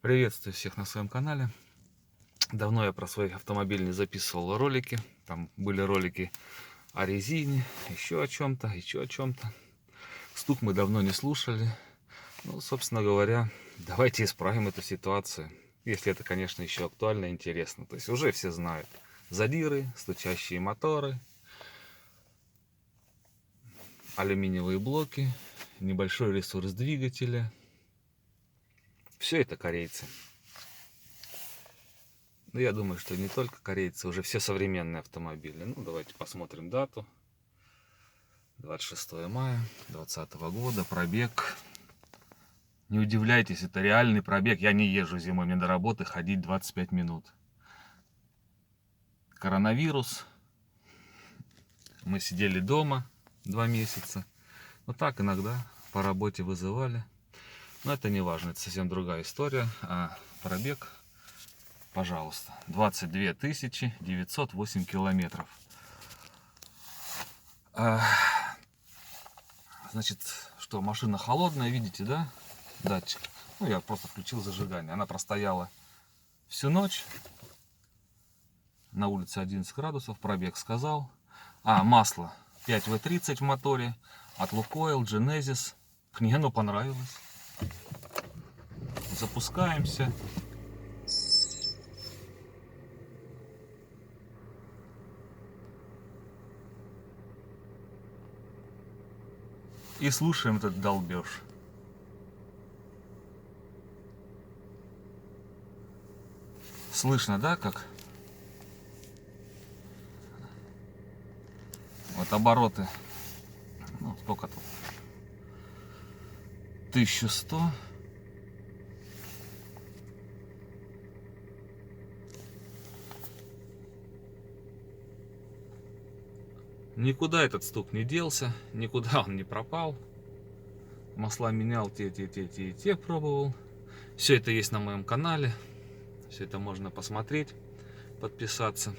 Приветствую всех на своем канале. Давно я про свои автомобили не записывал ролики. Там были ролики о резине, еще о чем-то, еще о чем-то. Стук мы давно не слушали. Ну, собственно говоря, давайте исправим эту ситуацию. Если это, конечно, еще актуально и интересно. То есть уже все знают. Задиры, стучащие моторы, алюминиевые блоки, небольшой ресурс двигателя. Все это корейцы. Но я думаю, что не только корейцы, уже все современные автомобили. Ну, давайте посмотрим дату. 26 мая 2020 года, пробег. Не удивляйтесь, это реальный пробег. Я не езжу зимой, мне до работы ходить 25 минут. Коронавирус. Мы сидели дома 2 месяца. Вот так иногда по работе вызывали. Но это не важно, это совсем другая история. А пробег, пожалуйста, 22 908 километров. Значит, что машина холодная, видите, да? Датчик. Ну, я просто включил зажигание. Она простояла всю ночь. На улице 11 градусов, пробег сказал. Масло 5В30 в моторе от Lukoil, Genesis. Мне оно понравилось. Запускаемся. И слушаем этот долбеж. Слышно, да, как? Вот обороты. Ну, сколько тут? 1100. Никуда этот стук не делся, никуда он не пропал. Масла менял, те пробовал. Все это есть на моем канале. Все это можно посмотреть, подписаться.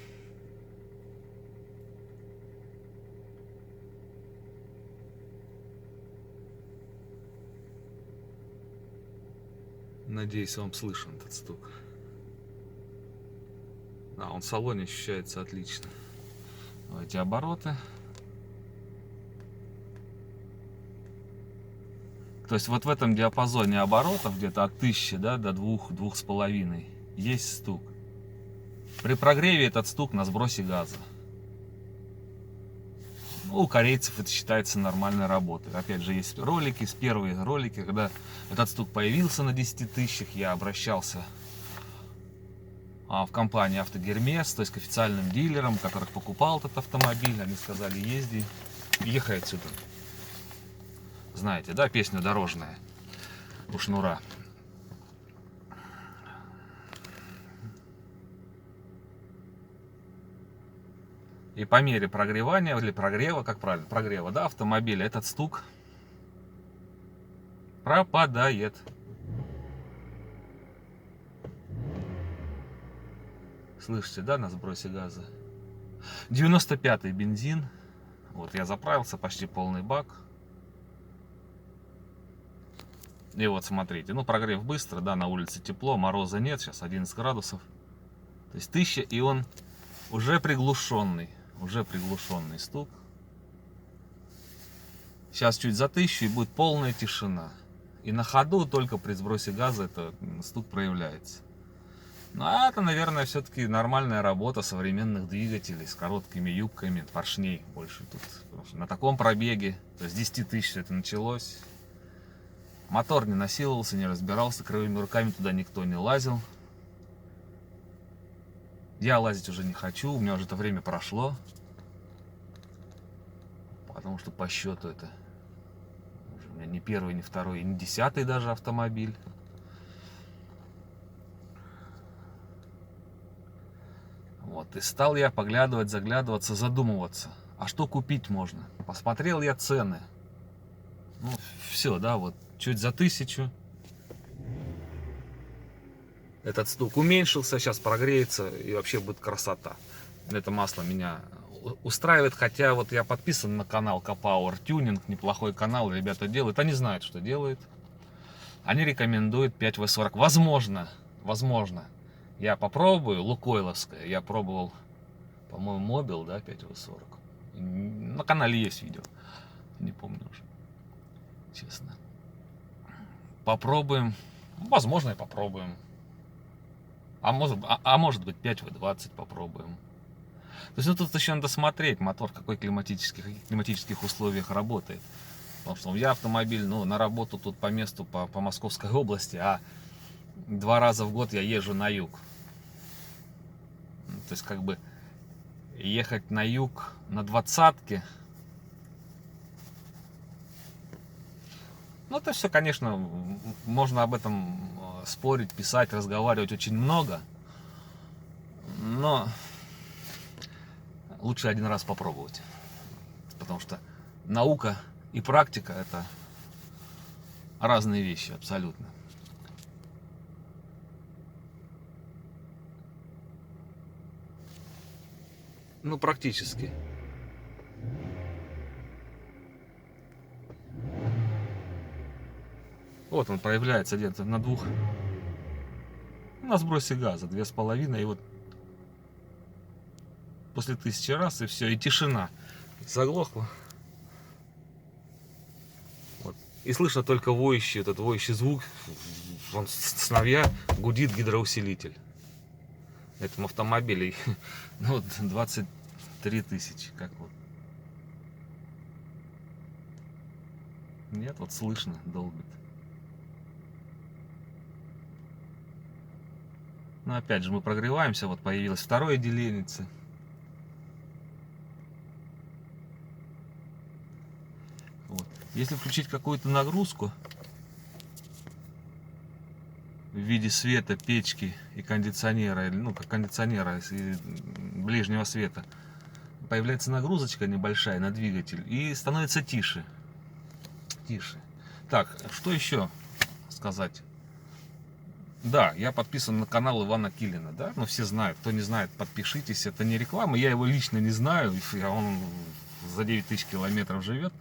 Надеюсь, вам слышен этот стук. Он в салоне ощущается отлично. Эти обороты. То есть вот в этом диапазоне оборотов, где-то от 1000, да, до 2-2,5, есть стук. При прогреве этот стук на сбросе газа. Ну, у корейцев это считается нормальной работой. Опять же, есть ролики, первые ролики, когда этот стук появился на 10 тысячах, я обращался в компанию Автогермес, то есть к официальным дилерам, которых покупал этот автомобиль. Они сказали: ехай отсюда. Знаете, да, песня дорожная у Шнура. И по мере прогревания, или прогрева, как правильно, прогрева, да, автомобиля, этот стук пропадает. Слышите, да, на сбросе газа? 95-й бензин. Вот я заправился, почти полный бак. И вот смотрите, ну прогрев быстро, да, на улице тепло, мороза нет, сейчас 11 градусов. То есть 1000, и он уже приглушенный стук. Сейчас чуть за 1000 и будет полная тишина. И на ходу только при сбросе газа этот стук проявляется. Но это, наверное, все-таки нормальная работа современных двигателей с короткими юбками, поршней больше тут. Потому что на таком пробеге, то есть 10 тысяч это началось. Мотор не насиловался, не разбирался, кривыми руками туда никто не лазил. Я лазить уже не хочу, у меня уже это время прошло. Потому что по счету это уже у меня не первый, не второй, не 10-й даже автомобиль. Вот, и стал я поглядывать, заглядываться, задумываться, а что купить можно. Посмотрел я цены. Ну, все, да, вот, чуть за 1000. Этот стук уменьшился, сейчас прогреется, и вообще будет красота. Это масло меня устраивает, хотя вот я подписан на канал K-Power Tuning, неплохой канал, ребята делают. Они знают, что делают. Они рекомендуют 5В40. Возможно. Я попробую, Лукойловская. Я пробовал, по-моему, Мобил, да, 5В40. На канале есть видео. Не помню уже, честно. Попробуем. Возможно, и попробуем. А может быть 5В20 попробуем. То есть, ну, тут еще надо смотреть, мотор в каких климатических условиях работает. Потому что я автомобиль, ну, на работу тут по месту, по Московской области, а 2 раза в год я езжу на юг. То есть, как бы, ехать на юг на 20-ке. Ну, это все, конечно, можно об этом спорить, писать, разговаривать очень много. Но лучше один раз попробовать. Потому что наука и практика — это разные вещи абсолютно. Ну, практически. Вот он проявляется где-то на 2. На сбросе газа 2,5. И вот после 1000 раз, и все, и тишина. Заглохло. Вот. И слышно только воющий, этот воющий звук. Вон сновья гудит гидроусилитель. Этому автомобилю ну, вот 23 000, как вот. Нет, вот слышно, долбит. Но опять же мы прогреваемся, вот появилось второе деленице. Вот. Если включить какую-то нагрузку в виде света, печки и кондиционера, ну как кондиционера и ближнего света, появляется нагрузочка небольшая на двигатель и становится тише. Так, что еще сказать? Да, я подписан на канал Ивана Килина, да, но все знают. Кто не знает, подпишитесь, это не реклама, я его лично не знаю, он за 9000 километров живет.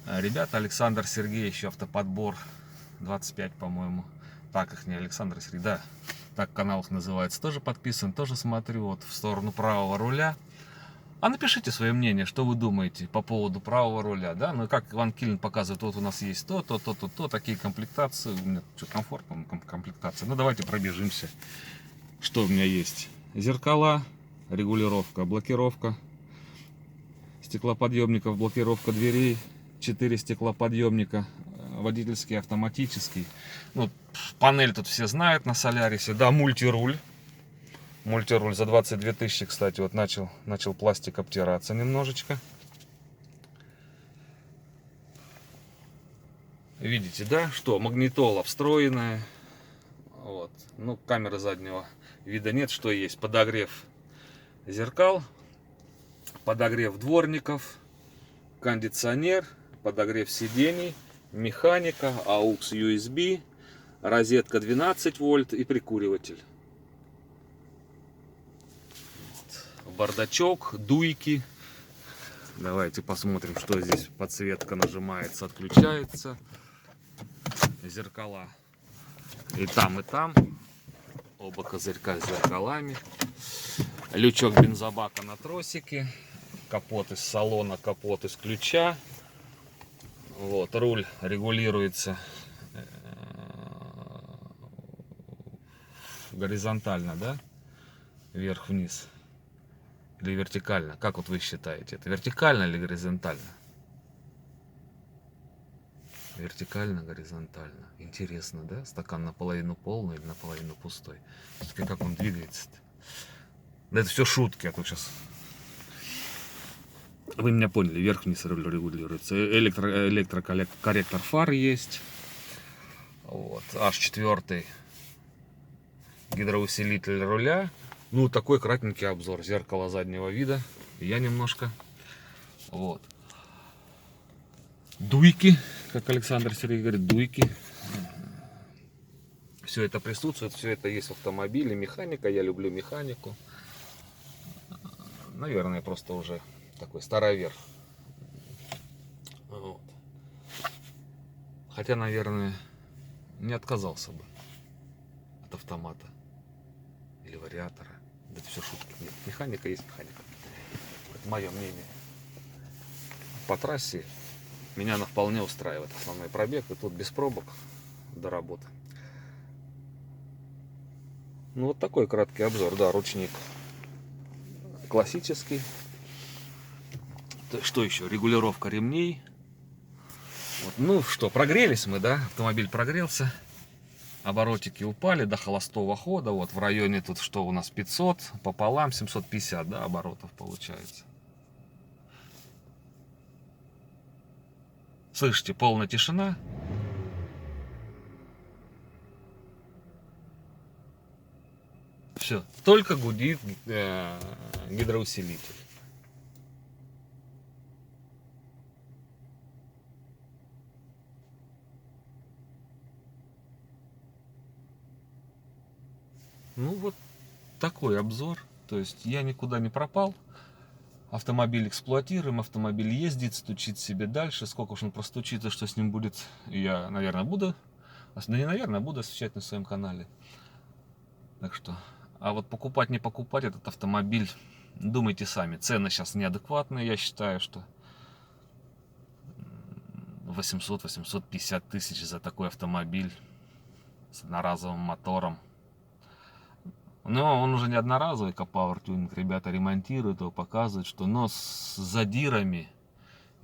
Ребята, Александр Сергеевич, Автоподбор 25, по-моему, так их не Александр Сергеевич, да, так канал их называется, тоже подписан, тоже смотрю вот в сторону правого руля. А напишите свое мнение, что вы думаете по поводу правого руля, да? Ну, как Иван Килин показывает, вот у нас есть то, такие комплектации. У меня что, комфортно, комплектация. Ну, давайте пробежимся. Что у меня есть? Зеркала, регулировка, блокировка стеклоподъемников, блокировка дверей, 4 стеклоподъемника, водительский, автоматический. Ну, панель тут все знают на Солярисе, да, мультируль. Мультируль за 22 000, кстати, вот начал пластик обтираться немножечко. Видите, да, что магнитола встроенная. Вот. Ну, камеры заднего вида нет, что есть. Подогрев зеркал, подогрев дворников, кондиционер, подогрев сидений, механика, AUX USB, розетка 12 вольт и прикуриватель. Бардачок, дуйки. Давайте посмотрим, что здесь. Подсветка нажимается, отключается. Зеркала и там, и там. Оба козырька с зеркалами. Лючок бензобака на тросике. Капот из салона, капот из ключа. Вот, руль регулируется горизонтально, да? Вверх-вниз. Или вертикально? Как вот вы считаете? Это вертикально или горизонтально? Вертикально, горизонтально. Интересно, да? Стакан наполовину полный или наполовину пустой? Как он двигается-то? Да это все шутки, а то сейчас... Вы меня поняли, вверх-вниз регулируется. Электрокорректор фар есть. Вот. H4 гидроусилитель руля. Ну, такой кратенький обзор. Зеркало заднего вида. Я немножко. Вот. Дуйки, как Александр Сергеевич говорит, дуйки. Все это присутствует, все это есть в автомобиле. Механика, я люблю механику. Наверное, просто уже такой старовер. Вот. Хотя, наверное, не отказался бы от автомата или вариатора. Да это все шутки. Нет, механика есть механика. Это мое мнение. По трассе меня она вполне устраивает. Основной пробег, и тут без пробок до работы. Ну вот такой краткий обзор. Да, ручник классический. Что еще? Регулировка ремней. Вот, ну что, прогрелись мы, да? Автомобиль прогрелся. Оборотики упали до холостого хода. Вот в районе тут что у нас 500 пополам 750, да, оборотов получается. Слышите, полная тишина. Все, только гудит гидроусилитель. Ну вот такой обзор. То есть я никуда не пропал. Автомобиль эксплуатируем, автомобиль ездит, стучит себе дальше. Сколько уж он простучится, что с ним будет, я, наверное, буду. Да не, наверное, буду освещать на своем канале. Так что, а вот покупать, не покупать этот автомобиль, думайте сами. Цены сейчас неадекватные, я считаю, что 800-850 тысяч за такой автомобиль с одноразовым мотором. Но он уже не одноразовый, как Power Tuning. Ребята ремонтируют его, показывают, что, но с задирами,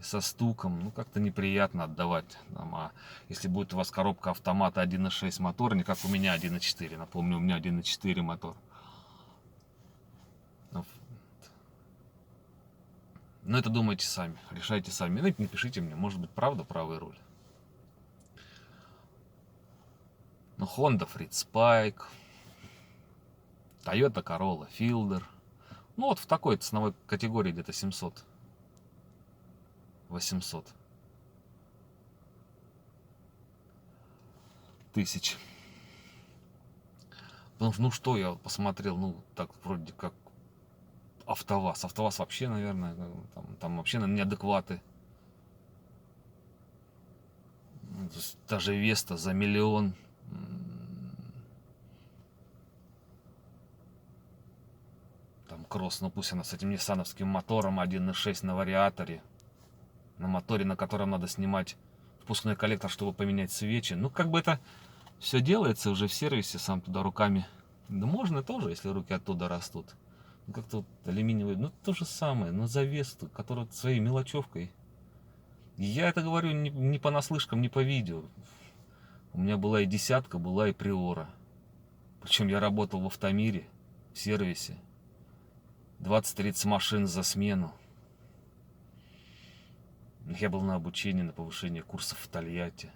со стуком, ну как-то неприятно отдавать. А если будет у вас коробка автомата 1.6 мотор, не как у меня 1.4, напомню, у меня 1.4 мотор. Но это думайте сами, решайте сами. Ну, напишите мне, может быть, правда правый руль. Ну, Honda Freed Spike, Toyota Corolla Fielder. Ну, вот в такой ценовой категории где-то 700. 800 тысяч. Потому что, ну что, я посмотрел, ну, так вроде как АвтоВАЗ. АвтоВАЗ вообще, наверное, там вообще, наверное, неадекваты. Даже Веста за миллион. Там кросс, ну пусть она с этим ниссановским мотором 1.6 на вариаторе. На моторе, на котором надо снимать впускной коллектор, чтобы поменять свечи. Ну, как бы это все делается уже в сервисе, сам туда руками. Да можно тоже, если руки оттуда растут. Ну, как-то вот алюминиевый, ну, то же самое, но за Весту, которая своей мелочевкой. Я это говорю не понаслышкам, не по видео. У меня была и десятка, была и Приора. Причем я работал в Автомире, в сервисе. 20-30 машин за смену. Я был на обучении, на повышение курсов в Тольятти.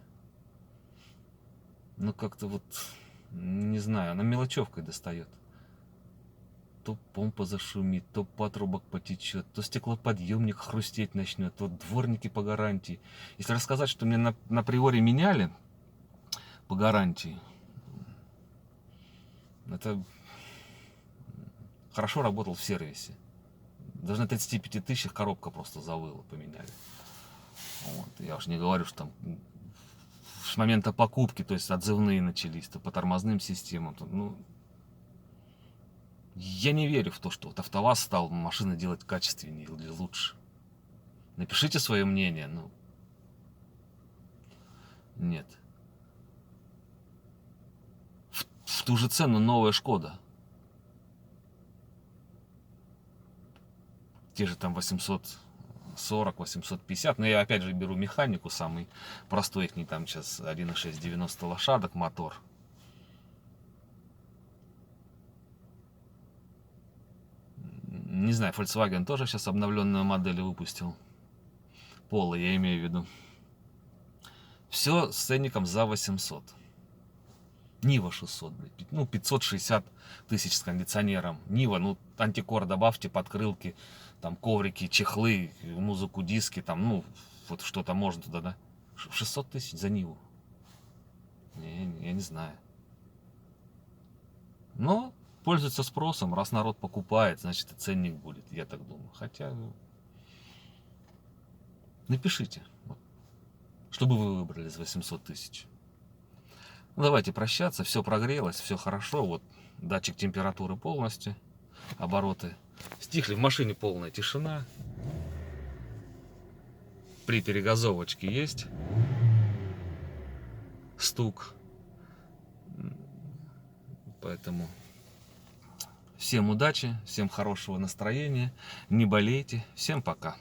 Ну как-то вот, не знаю, она мелочевкой достает. То помпа зашумит, то патрубок потечет, то стеклоподъемник хрустеть начнет, то дворники по гарантии. Если рассказать, что мне на Приоре меняли по гарантии, это хорошо работал в сервисе. Даже на 35 тысячах коробка просто завыла, поменяли. Вот. Я уж не говорю, что там с момента покупки, то есть отзывные начались, то по тормозным системам. То, ну, я не верю в то, что вот АвтоВАЗ стал машины делать качественнее или лучше. Напишите свое мнение. Ну, нет. В ту же цену новая Шкода. Те же там 840, 850. Но я опять же беру механику, самый простой их, не там сейчас 1.6, 90 лошадок мотор. Не знаю, Volkswagen тоже сейчас обновленную модель выпустил. Polo, я имею в виду. Все с ценником за 800. Нива 600, блядь. Ну, 560 тысяч с кондиционером. Нива, ну, антикор добавьте, подкрылки, там, коврики, чехлы, музыку, диски, там, ну, вот что-то можно туда, да? 600 тысяч за Ниву. Я не знаю. Но пользуется спросом. Раз народ покупает, значит и ценник будет, я так думаю. Хотя, напишите, что бы вы выбрали за 800 тысяч. Ну, давайте прощаться. Все прогрелось, все хорошо. Вот датчик температуры полностью. Обороты стихли. В машине полная тишина. При перегазовочке есть стук. Поэтому всем удачи, всем хорошего настроения. Не болейте. Всем пока.